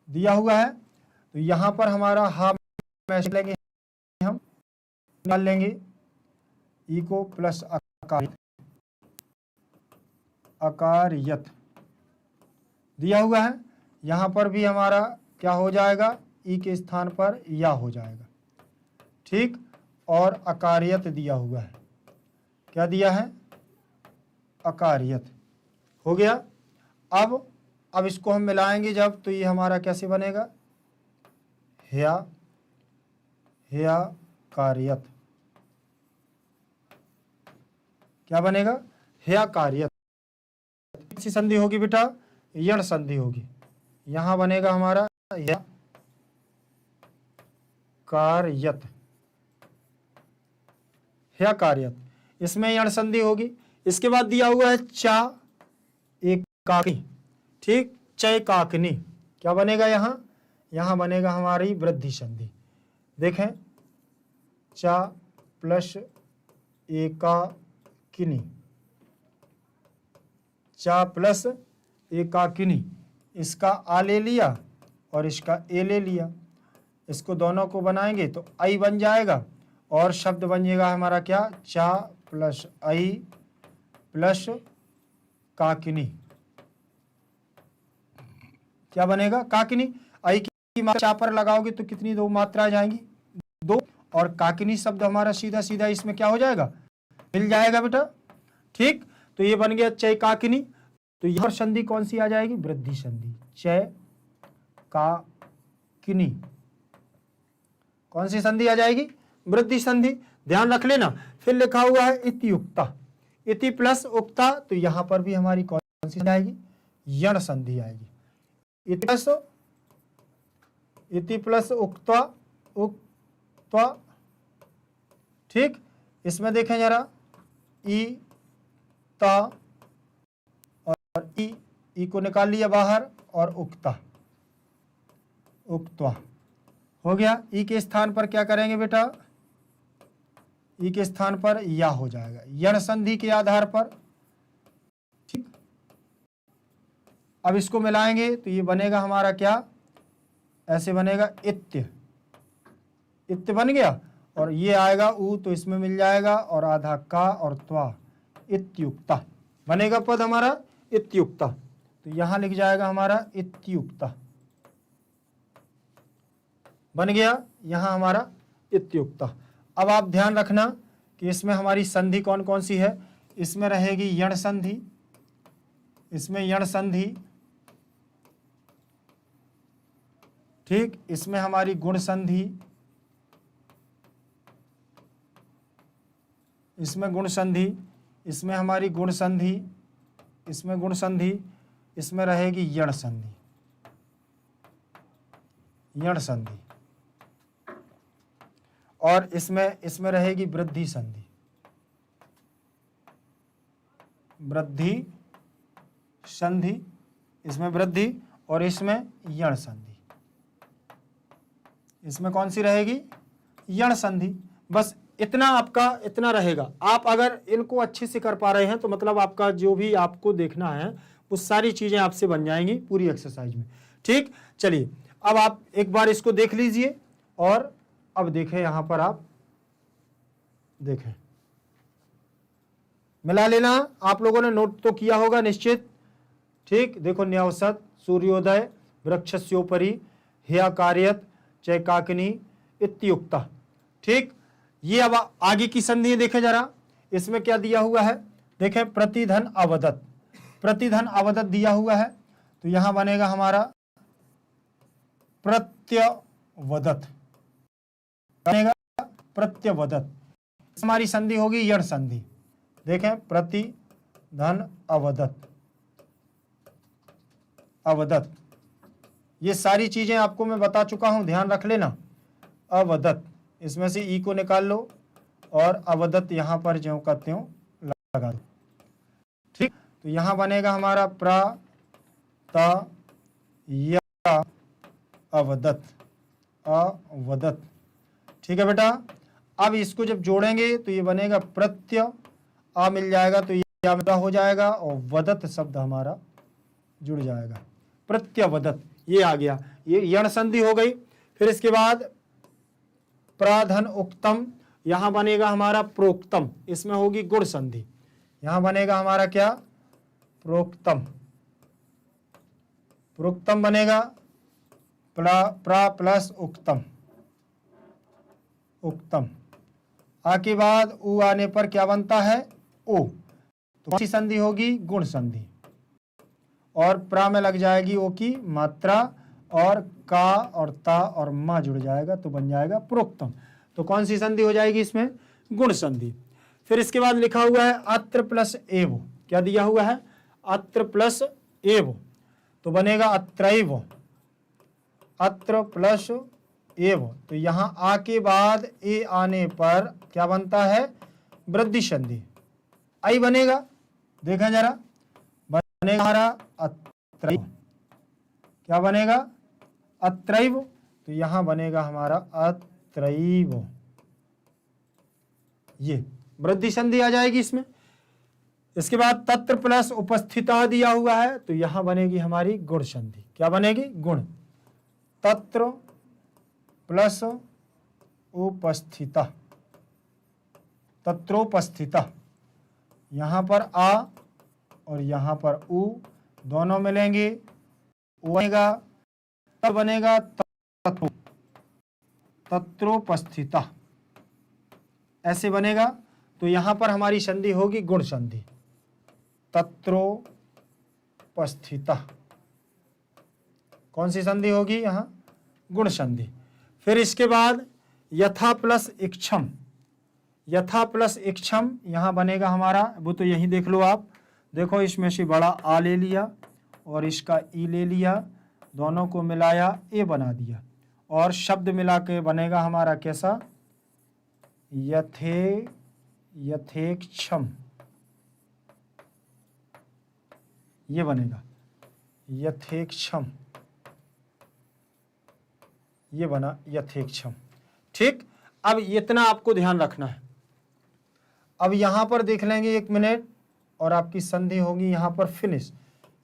दिया हुआ है, तो यहां पर हमारा हा मैच लेंगे, हम निकाल लेंगे ई को प्लस अकार्यत दिया हुआ है। यहां पर भी हमारा क्या हो जाएगा, ई के स्थान पर या हो जाएगा। ठीक, और अकार्यत दिया हुआ है, क्या दिया है, अकार्यत हो गया। अब इसको हम मिलाएंगे जब, तो ये हमारा कैसे बनेगा, हेया कार्यत, क्या बनेगा, हेया कार्यत। कौन संधि होगी बेटा, यण संधि होगी। यहां बनेगा हमारा हेया कार्यत, हेया कार्यत, इसमें यण संधि होगी। इसके बाद दिया हुआ है चा एक काकनी। ठीक, चय काकनी, क्या बनेगा, यहां बनेगा हमारी वृद्धि संधि। देखें, चा प्लस एकाकिनी, चा प्लस एकाकिनी, इसका आ ले लिया और इसका ए ले लिया, इसको दोनों को बनाएंगे तो आई बन जाएगा, और शब्द बनिएगा हमारा क्या, चा प्लस आई प्लस काकिनी, क्या बनेगा, काकिनी। आई की मात्रा चा पर लगाओगे तो कितनी दो मात्रा जाएंगी, दो, और काकिनी शब्द हमारा सीधा सीधा इसमें क्या हो जाएगा, मिल जाएगा बेटा। ठीक, तो ये बन गया चय काकिनी। तो यह संधि कौन सी आ जाएगी, वृद्धि संधि, चय काकिनी, कौन सी संधि आ जाएगी, वृद्धि संधि। ध्यान रख लेना। फिर लिखा हुआ है इति उक्ता, इति प्लस उक्ता, तो यहां पर भी हमारी कौन सी आएगी, यण संधि आएगी। इति प्लस उक्ता, उक्ता। ठीक, इसमें देखें जरा, ई ता और ई को निकाल लिया बाहर, और उक्ता, उक्त्वा हो गया। ई के स्थान पर क्या करेंगे बेटा, ई के स्थान पर या हो जाएगा, यण संधि के आधार पर। ठीक, अब इसको मिलाएंगे तो ये बनेगा हमारा क्या, ऐसे बनेगा इत्य, इत्य बन गया, और ये आएगा ऊ, तो इसमें मिल जाएगा, और आधा का और त्वा, इत्युक्ता बनेगा पद हमारा, इत्युक्ता। तो यहां लिख जाएगा हमारा इत्युक्ता, बन गया यहां हमारा इत्युक्ता। अब आप ध्यान रखना कि इसमें हमारी संधि कौन कौन सी है, इसमें रहेगी यण संधि, इसमें यण संधि। ठीक, इसमें हमारी गुण संधि, इसमें गुण संधि, इसमें हमारी गुण संधि, इसमें गुण संधि, इसमें रहेगी यण संधि, यण संधि, और इसमें रहेगी वृद्धि संधि, वृद्धि संधि, इसमें वृद्धि, और इसमें यण संधि, इसमें कौन सी रहेगी, यण संधि। बस इतना आपका इतना रहेगा। आप अगर इनको अच्छे से कर पा रहे हैं तो मतलब आपका जो भी आपको देखना है वो सारी चीजें आपसे बन जाएंगी पूरी एक्सरसाइज में। ठीक, चलिए अब आप एक बार इसको देख लीजिए, और अब देखें यहां पर आप देखें, मिला लेना। आप लोगों ने नोट तो किया होगा निश्चित। ठीक, देखो, न्यावसत, सूर्योदय, वृक्षस्योपरि, हेया कार्यत, चय काकिनी, इत्युक्ता। ठीक, ये अब आगे की संधि देखें जरा, इसमें क्या दिया हुआ है, देखें, प्रतिधन अवदत, प्रतिधन अवदत दिया हुआ है, तो यहां बनेगा हमारा प्रत्यवदत, बनेगा प्रत्यवदत। हमारी संधि होगी यण संधि। देखें, प्रतिधन अवदत, अवदत, ये सारी चीजें आपको मैं बता चुका हूं, ध्यान रख लेना। अवदत, इसमें से ई को निकाल लो, और अवदत यहां पर ज्यों का त्यों लगा दो। ठीक, तो यहां बनेगा हमारा प्र, त, या अवदत, अवदत। ठीक है बेटा। अब इसको जब जोड़ेंगे तो ये बनेगा प्रत्यय, आ मिल जाएगा तो या हो जाएगा और वदत शब्द हमारा जुड़ जाएगा, प्रत्यवदत, ये आ गया, ये यण संधि हो गई। फिर इसके बाद प्राधन उक्तम, यहां बनेगा हमारा प्रोक्तम, इसमें होगी गुण संधि, यहां बनेगा हमारा क्या, प्रोक्तम, प्रोक्तम बनेगा, प्रा प्लस उक्तम, उक्तम। आ के बाद उ आने पर क्या बनता है, ओ, तो कौन सी संधि होगी, गुण संधि, और प्रा में लग जाएगी ओ की मात्रा, और का और ता और मा जुड़ जाएगा तो बन जाएगा प्रोक्तम। तो कौन सी संधि हो जाएगी इसमें, गुण संधि। फिर इसके बाद लिखा हुआ है अत्र प्लस एव, क्या दिया हुआ है, अत्र प्लस एव, तो बनेगा अत्रैव, अत्र प्लस एव, तो यहां आ के बाद ए आने पर क्या बनता है, वृद्धि संधि, आई बनेगा, देखें जरा, बनेगा हमारा अत्रैव, क्या बनेगा, अत्रैव, तो यहां बनेगा हमारा अत्रैव, ये वृद्धि संधि आ जाएगी इसमें। इसके बाद तत्र प्लस उपस्थिता दिया हुआ है तो यहां बनेगी हमारी गुण संधि, क्या बनेगी, गुण, तत्र प्लस उपस्थिता, तत्रोपस्थिता, यहां पर आ और यहां पर उ दोनों मिलेंगे, बनेगा, तब बनेगा तत्रो, तत्रोपस्थिता, ऐसे बनेगा। तो यहां पर हमारी संधि होगी गुण संधि, तत्रोपस्थिता, कौन सी संधि होगी यहां, गुण संधि। फिर इसके बाद यथा प्लस इक्षम, यथा प्लस इक्षम, यहां बनेगा हमारा, वो तो यही देख लो आप, देखो इसमें से बड़ा आ ले लिया और इसका ई ले लिया, दोनों को मिलाया ए बना दिया, और शब्द मिला के बनेगा हमारा कैसा, यथेक्षम, ये बनेगा यथेक्षम, ये बना यथेक्षम। ठीक, अब इतना आपको ध्यान रखना है। अब यहां पर देख लेंगे 1 मिनट, और आपकी संधि होगी यहां पर फिनिश,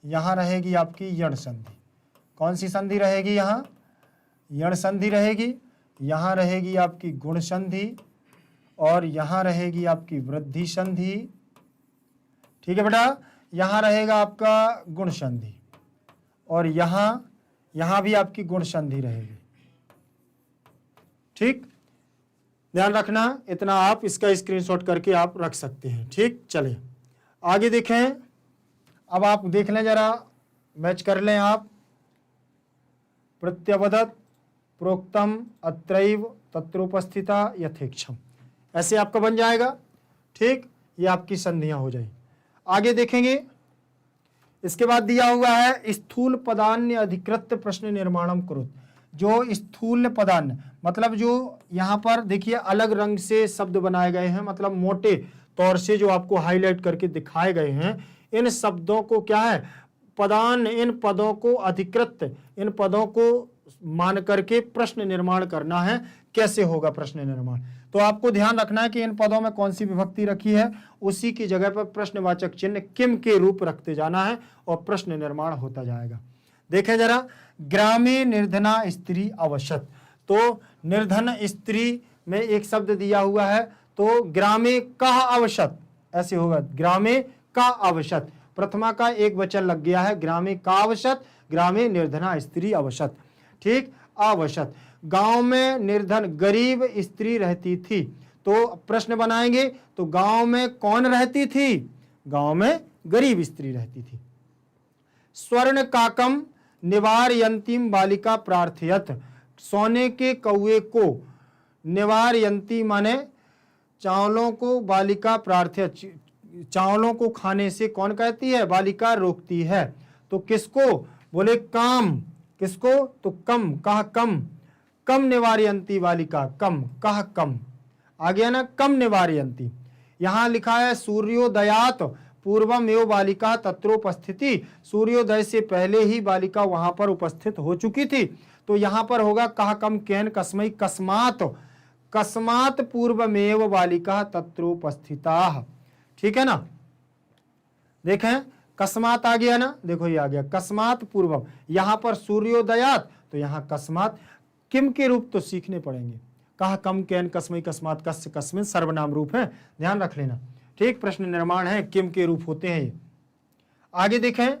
यहां रहेगी आपकी यण संधि, कौन सी संधि रहेगी, यहां यण संधि रहेगी, यहां रहेगी आपकी गुण संधि, और यहां रहेगी आपकी वृद्धि संधि। ठीक है बेटा, यहां रहेगा आपका गुण संधि, और यहां भी आपकी गुण संधि रहेगी। ठीक, ध्यान रखना, इतना आप इसका स्क्रीनशॉट करके आप रख सकते हैं। ठीक, चलिए आगे देखें। अब आप देख लें जरा, मैच कर लें आप, प्रत्यवदत, प्रोक्तम, अत्रैव, तत्रोपस्थिता, यथेक्षम, ऐसे आपका बन जाएगा। ठीक, ये आपकी संधियां हो जाएंगी। आगे देखेंगे, इसके बाद दिया हुआ है स्थूल पदान्य अधिकृत प्रश्न निर्माणम कुरुत, जो स्थूल पदान्य मतलब जो यहाँ पर देखिए अलग रंग से शब्द बनाए गए हैं, मतलब मोटे तौर से जो आपको हाईलाइट करके दिखाए गए हैं, इन शब्दों को क्या है, पदान, इन पदों को अधिकृत, इन पदों को मान करके प्रश्न निर्माण करना है। कैसे होगा प्रश्न निर्माण, तो आपको ध्यान रखना है कि इन पदों में कौन सी विभक्ति रखी है, उसी की जगह पर प्रश्नवाचक चिन्ह किम के रूप रखते जाना है और प्रश्न निर्माण होता जाएगा। देखें जरा, ग्रामे निर्धना स्त्री अवशत, तो निर्धन स्त्री में एक शब्द दिया हुआ है, तो ग्रामे का अवशत, ऐसे होगा, ग्रामे का अवशत, प्रथमा का एक वचन लग गया है, ग्रामे का अवशत, ग्रामे निर्धना स्त्री अवशत। ठीक, अवशत, गांव में निर्धन गरीब स्त्री रहती थी, तो प्रश्न बनाएंगे, तो गांव में कौन रहती थी, गांव में गरीब स्त्री रहती थी। स्वर्ण काकम निवारयंतीम बालिका प्रार्थयत, सोने के कौए को, निवारयंती माने चावलों को, बालिका प्रार्थयत, चावलों को खाने से कौन कहती है, बालिका रोकती है। तो किसको, बोले काम, किसको, तो कम, कहा कम, कम निवारयंती बालिका, कम, कहा कम, आ गया ना, कम निवारयंती। यहां लिखा है सूर्योदयात पूर्वम एव बालिका तत्रोपस्थिति, सूर्योदय से पहले ही बालिका वहां पर उपस्थित हो चुकी थी। तो यहां पर होगा कह कम केन कस्मै कस्मात, कस्मात पूर्वमेव बालिका तत्रोपस्थिता। ठीक है ना, देखें कस्मात आ गया ना, देखो ये आ गया कस्मात पूर्वम, यहां पर सूर्योदयात, तो यहां कस्मात। किम के रूप तो सीखने पड़ेंगे, कहा कम कैन कस्मै कस्मात कस्य कस्मिन सर्वनाम रूप है, ध्यान रख लेना। ठीक, प्रश्न निर्माण है, किम के रूप होते हैं ये। आगे देखें,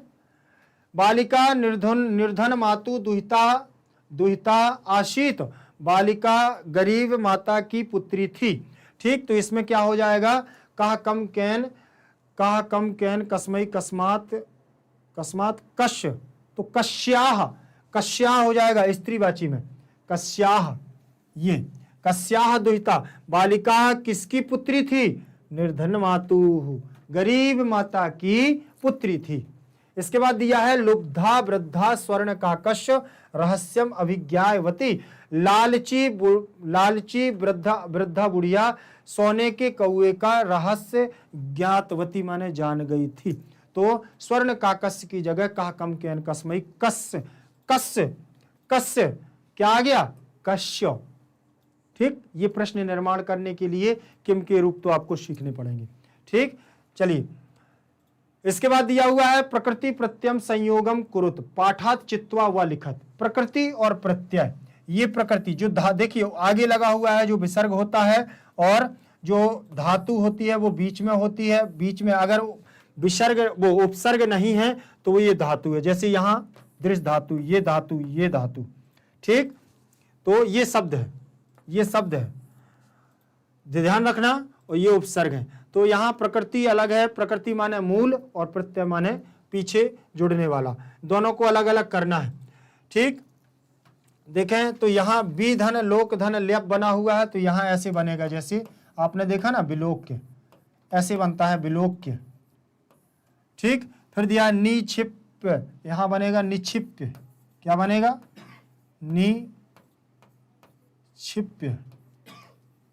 बालिका निर्धन मातु दुहिता दुहिता आशीत, बालिका गरीब माता की पुत्री थी। ठीक, तो इसमें क्या हो जाएगा, कहा कम कैन कस्मै कस्मात कस्मात कश्य, तो कश्याह, कश्याह हो जाएगा स्त्रीवाची में, कश्याह, ये कश्याह दुहिता, बालिका किसकी पुत्री थी, निर्धन मातु, गरीब माता की पुत्री थी। इसके बाद दिया है लुब्धा वृद्धा स्वर्ण काकश रहस्यम अभिज्ञायवती, लालची वृद्धा बुढ़िया सोने के कौए का रहस्य ज्ञातवती माने जान गई थी। तो स्वर्ण काकस की जगह कहा कम कैन कस्मै कस्य, कस्य कस्य क्या आ गया, कश्य। ठीक, ये प्रश्न निर्माण करने के लिए किम के रूप तो आपको सीखने पड़ेंगे। ठीक, चलिए इसके बाद दिया हुआ है प्रकृति प्रत्ययम संयोगम कुरुत पाठात चित्वा व लिखत। प्रकृति और प्रत्यय, ये प्रकृति जो देखिए आगे लगा हुआ है, जो विसर्ग होता है और जो धातु होती है वो बीच में होती है, बीच में अगर विसर्ग वो उपसर्ग नहीं है तो वो ये धातु है, जैसे यहाँ दृश्य धातु, ये धातु, ये धातु। ठीक, तो ये शब्द है, ये शब्द है, ध्यान रखना, और ये उपसर्ग है। तो यहाँ प्रकृति अलग है, प्रकृति माने मूल और प्रत्यय माने पीछे जुड़ने वाला, दोनों को अलग अलग करना है। ठीक, देखें तो यहाँ बी धन लोक धन ल्यप बना हुआ है, तो यहाँ ऐसे बनेगा जैसे आपने देखा ना विलोक्य, ऐसे बनता है विलोक्य। ठीक, फिर दिया निक्षिप्य, यहाँ बनेगा निक्षिप्य, क्या बनेगा, निक्षिप्य,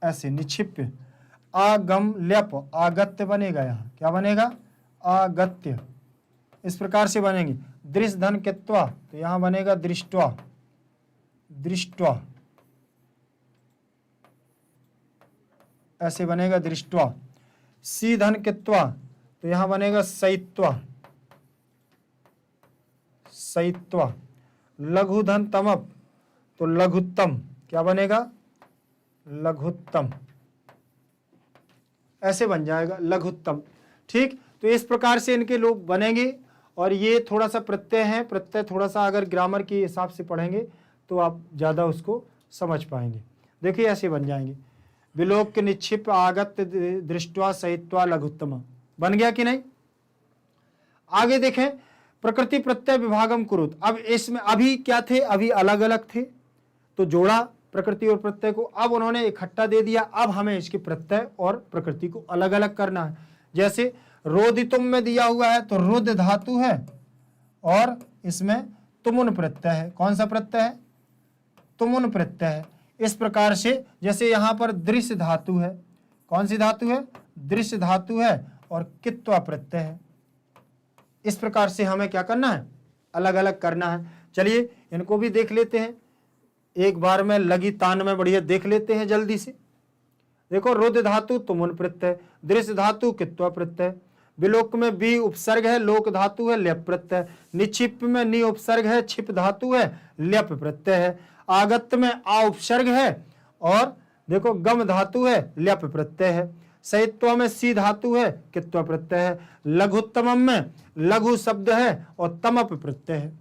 ऐसे निक्षिप्य। आगम ल्यप आगत्य बनेगा, यहाँ क्या बनेगा, आगत्य, इस प्रकार से बनेंगे। दृश्य धन कित्वा, तो यहाँ बनेगा दृष्टवा, दृष्टवा, ऐसे बनेगा दृष्टवा। सी धन कित्वा, तो यहाँ बनेगा सैत्वा, सैत्वा। लघु धन तमप, तो लघुत्तम, क्या बनेगा, लघुत्तम, ऐसे बन जाएगा लघुत्तम। ठीक, तो इस प्रकार से इनके लोग बनेंगे। और ये थोड़ा सा प्रत्यय है, प्रत्यय थोड़ा सा अगर ग्रामर के हिसाब से पढ़ेंगे तो आप ज़्यादा उसको समझ पाएंगे। देखिए ऐसे बन जाएंगे, विलोक्य निक्षिप आगत्य दृष्टवा सहित्वा लघुत्तम, बन गया कि नहीं। आगे देखें, प्रकृति प्रत्यय विभागम कुरुत। अब इसमें अभी क्या थे, अभी अलग अलग थे, तो जोड़ा प्रकृति और प्रत्यय को, अब उन्होंने इकट्ठा दे दिया। अब हमें इसके प्रत्यय और प्रकृति को अलग अलग करना है। जैसे रोदितुम में दिया हुआ है, तो रुद धातु है और इसमें तुमुन प्रत्यय है। कौन सा प्रत्यय है, तुमुन प्रत्यय है। इस प्रकार से जैसे यहाँ पर दृश्य धातु है, कौन सी धातु है, दृश्य धातु है, और कित्वा प्रत्यय है। इस प्रकार से हमें क्या करना है, अलग अलग करना है। चलिए इनको भी देख लेते हैं, एक बार में लगी तान में बढ़िया देख लेते हैं जल्दी से। देखो रुद धातु तुमुन प्रत्यय, दृश्य धातु कित्वा प्रत्यय, विलोक में बी उपसर्ग है, लोक धातु है, ल्यप प्रत्यय, निक्षिप में नि उपसर्ग है, छिप धातु है, ल्यप प्रत्यय है, आगत्य में आ उपसर्ग है और देखो गम धातु है, ल्यप प्रत्यय है, सहित्व में सी धातु है, कित्वा प्रत्यय है, लघुत्तम में लघु शब्द है और तमप प्रत्यय है।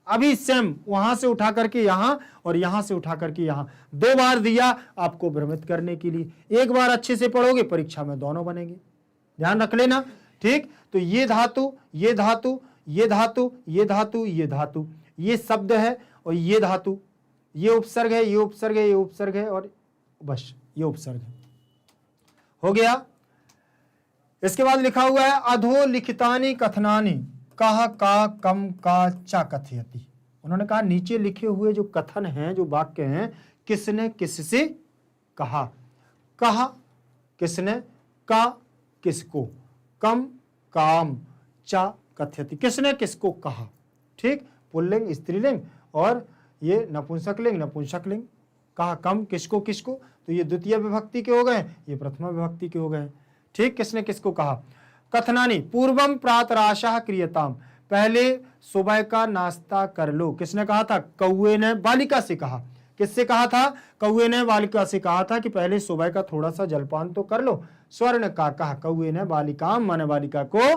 अभी सेम वहां से उठा करके यहां और यहां से उठा करके यहां, दो बार दिया आपको भ्रमित करने के लिए। एक बार अच्छे से पढ़ोगे परीक्षा में दोनों बनेंगे, ध्यान रख लेना। ठीक, तो ये धातु, ये धातु, ये धातु, ये धातु, ये धातु, ये शब्द है और ये धातु, ये उपसर्ग है, ये उपसर्ग है, ये उपसर्ग है और बस ये उपसर्ग है, हो गया। इसके बाद लिखा हुआ है अधो लिखितानि कथनानि कह का कम का चा कथयति। उन्होंने कहा नीचे लिखे हुए जो कथन हैं, जो वाक्य हैं, किसने किससे कहा, कहा किसने, का किसको, कम काम चा कथयति, किसने किसको कहा, ठीक, पुल्लिंग स्त्रीलिंग और ये नपुंसकलिंग नपुंसकलिंग, कहा कम किसको किसको, तो ये द्वितीय विभक्ति के हो गए, ये प्रथमा विभक्ति के हो गए, ठीक, किसने किसको कहा। कथनानि पूर्वम प्रातराशः क्रियताम, पहले सुबह का नाश्ता कर लो, किसने कहा था, कौवे ने बालिका से कहा, किससे कहा था, कौवे ने बालिका से कहा था कि पहले सुबह का थोड़ा सा जलपान तो कर लो। स्वर्ण का कहा, कौवे ने बालिकाम माने बालिका को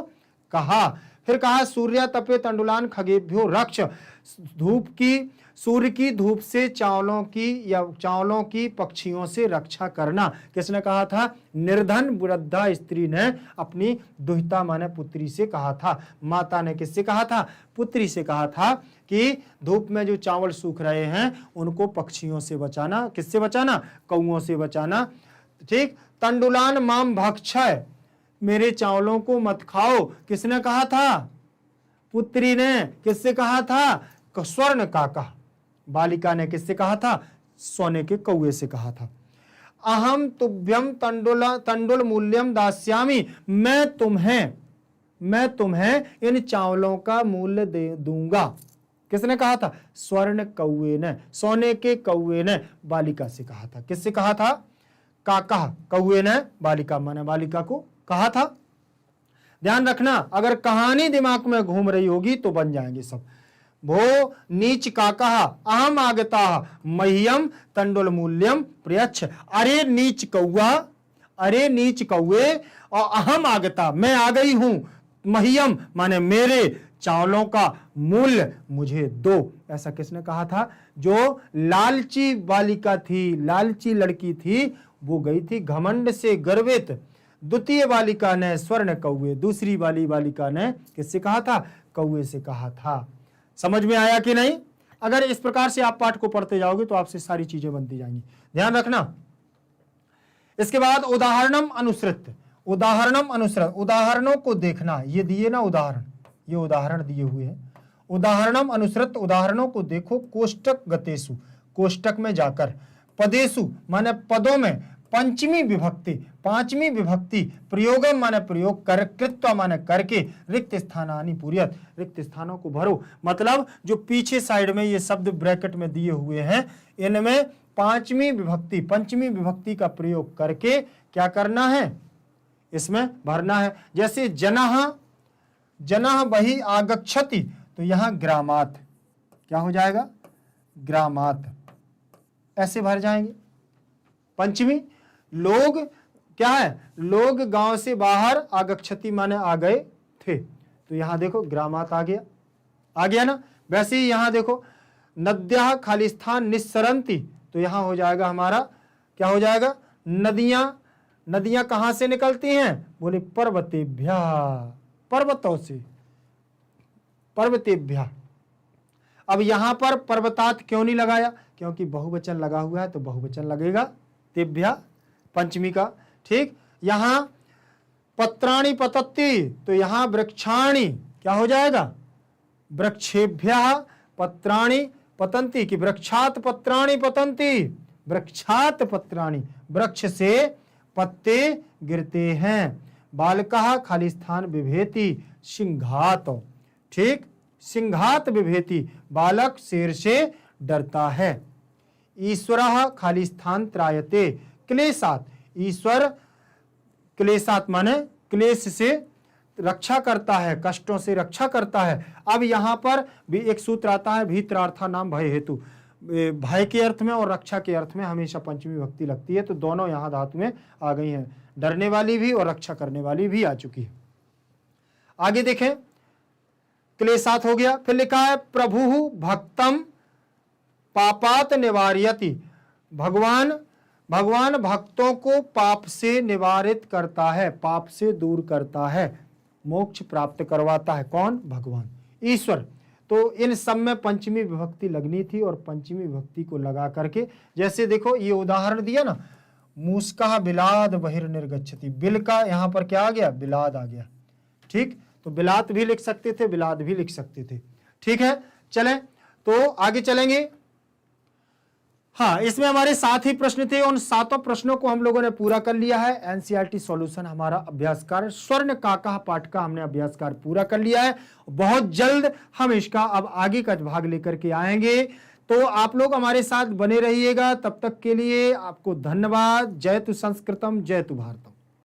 कहा। फिर कहा सूर्य तपे तंडुलान खगेभ्यो रक्ष, धूप की, सूर्य की धूप से चावलों की या चावलों की पक्षियों से रक्षा करना, किसने कहा था, निर्धन वृद्धा स्त्री ने अपनी दुहिता माने पुत्री से कहा था। माता ने किससे कहा था, पुत्री से कहा था कि धूप में जो चावल सूख रहे हैं उनको पक्षियों से बचाना, किससे बचाना, कौओं से बचाना, ठीक। तंडुलान माम भक्षय, मेरे चावलों को मत खाओ, किसने कहा था, पुत्री ने, किससे कहा था, स्वर्ण का कहा, बालिका ने किससे कहा था, सोने के कौवे से कहा था। अहम तुभ्यम तंडुल मूल्यम दास्यामी, मैं तुम्हें इन चावलों का मूल्य दे दूंगा, किसने कहा था, स्वर्ण कौवे ने, सोने के कौवे ने बालिका से कहा था, किससे कहा था, काका, कौवे ने बालिका माने बालिका को कहा था। ध्यान रखना, अगर कहानी दिमाग में घूम रही होगी तो बन जाएंगे सब। भो नीच का कहा अहम आगता मह्यम तंडुल मूल्यम प्रयच्छ, अरे नीच कौआ, अरे नीच कौए, और अहम आगता, मैं आ गई हूं, मह्यम माने मेरे चावलों का मूल्य मुझे दो, ऐसा किसने कहा था, जो लालची बालिका थी, लालची लड़की थी, वो गई थी घमंड से गर्वित, द्वितीय बालिका ने स्वर्ण कौवे, दूसरी वाली बालिका ने किससे कहा था, कौवे से कहा था। समझ में आया कि नहीं। अगर इस प्रकार से आप पाठ को पढ़ते जाओगे तो आपसे सारी चीजें बनती जाएंगी, ध्यान रखना। इसके बाद उदाहरणम अनुसृत, उदाहरणम अनुसृत, उदाहरणों को देखना, ये दिए ना उदाहरण, ये उदाहरण दिए हुए हैं, उदाहरणम अनुसृत, उदाहरणों को देखो, कोष्टक गतेषु, कोष्टक में जाकर, पदेषु माने पदों में, पंचमी विभक्ति, पांचवी विभक्ति, प्रयोगम माने प्रयोग कर, कृत्वा माने करके, रिक्त स्थानानि पूर्यत, रिक्त स्थानों को भरो, मतलब जो पीछे साइड में ये शब्द ब्रैकेट में दिए हुए हैं इनमें पांचवी विभक्ति, पंचमी विभक्ति का प्रयोग करके क्या करना है, इसमें भरना है। जैसे जनः, जनः बहि आगच्छति, तो यहां ग्रामात क्या हो जाएगा, ग्रामात, ऐसे भर जाएंगे। पंचमी, लोग क्या है, लोग गांव से बाहर, आगच्छति माने आ गए थे, तो यहां देखो ग्रामात आ गया, आ गया ना। वैसे ही यहां देखो नद्याः खालिस्थान निस्सरन्ति, तो यहां हो जाएगा हमारा क्या हो जाएगा, नदियां, नदियां कहां से निकलती हैं, बोले पर्वतेभ्यः, पर्वतों से, पर्वतेभ्यः। अब यहां पर पर्वतात क्यों नहीं लगाया, क्योंकि बहुवचन लगा हुआ है तो बहुवचन लगेगा, तेभ्यः पंचमी का, ठीक। यहां पत्राणि पतत्ति, तो यहां वृक्षाणि क्या हो जाएगा, वृक्षेभ्यः पत्राणि पतन्ति, कि वृक्षात पत्राणि पतन्ति, वृक्षात पत्राणि, वृक्ष से पत्ते गिरते हैं। बालकः खालिस्थान बिभेति सिंहात, ठीक, सिंहात बिभेति, बालक शेर से डरता है। ईश्वरः खालिस्थान त्रायते क्लेशात, ईश्वर क्लेशात माने क्लेश से रक्षा करता है, कष्टों से रक्षा करता है। अब यहां पर भी एक सूत्र आता है, भीतरार्था नाम भय हेतु, भय के अर्थ में और रक्षा के अर्थ में हमेशा पंचमी विभक्ति लगती है, तो दोनों यहां धातु में आ गई हैं, डरने वाली भी और रक्षा करने वाली भी आ चुकी है। आगे देखें, क्लेशात हो गया, फिर लिखा है प्रभु भक्तम पापात निवारयति, भगवान, भगवान भक्तों को पाप से निवारित करता है, पाप से दूर करता है, मोक्ष प्राप्त करवाता है, कौन, भगवान, ईश्वर। तो इन सब में पंचमी विभक्ति लगनी थी और पंचमी विभक्ति को लगा करके, जैसे देखो ये उदाहरण दिया ना, मूसका बिलाद बहिर्निर्गच्छति, बिल का यहां पर क्या आ गया, बिलाद आ गया, ठीक। तो बिलात भी लिख सकते थे, बिलाद भी लिख सकते थे, ठीक है। चलें तो आगे चलेंगे। हाँ, इसमें हमारे 7 ही प्रश्न थे। उन 7 प्रश्नों को हम लोगों ने पूरा कर लिया है। एनसीईआरटी सॉल्यूशन हमारा अभ्यास कार्य स्वर्ण काका पाठ का हमने अभ्यास कार्य पूरा कर लिया है। बहुत जल्द हम इसका अब आगे का भाग लेकर के आएंगे, तो आप लोग हमारे साथ बने रहिएगा। तब तक के लिए आपको धन्यवाद। जय तु संस्कृतम, जय तु भारतम।